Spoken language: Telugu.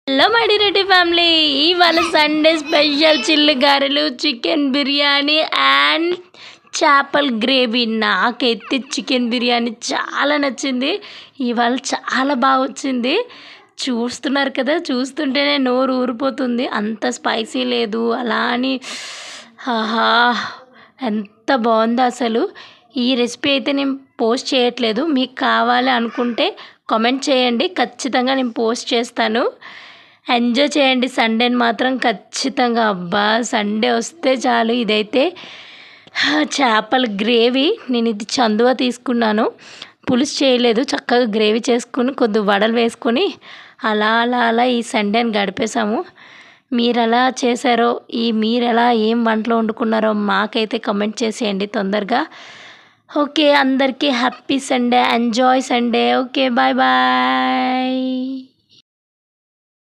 హలో మై డియర్ ఫ్యామిలీ, ఇవాళ సండే స్పెషల్ చిల్లి గారెలు, చికెన్ బిర్యానీ అండ్ చేపల గ్రేవీ. నాకైతే చికెన్ బిర్యానీ చాలా నచ్చింది. ఇవాళ చాలా బాగా వచ్చింది. చూస్తున్నారు కదా, చూస్తుంటేనే నోరు ఊరిపోతుంది. అంత స్పైసీ లేదు, అలా అని ఆహా ఎంత బాగుందో అసలు. ఈ రెసిపీ అయితే నేను పోస్ట్ చేయట్లేదు. మీకు కావాలి అనుకుంటే కామెంట్ చేయండి, ఖచ్చితంగా నేను పోస్ట్ చేస్తాను. ఎంజాయ్ చేయండి సండేని మాత్రం ఖచ్చితంగా. అబ్బా, సండే వస్తే చాలు. ఇదైతే చేపల గ్రేవీ. నేను ఇది చందువ తీసుకున్నాను, పులుసు చేయలేదు. చక్కగా గ్రేవీ చేసుకుని కొద్ది వడలు వేసుకొని అలా అలా అలా ఈ సండేని గడిపేశాము. మీరు ఎలా చేశారో, మీరు ఎలా ఏం వంటలు వండుకున్నారో మాకైతే కమెంట్ చేసేయండి తొందరగా. ఓకే, అందరికీ happy Sunday, enjoy Sunday. Okay, bye bye.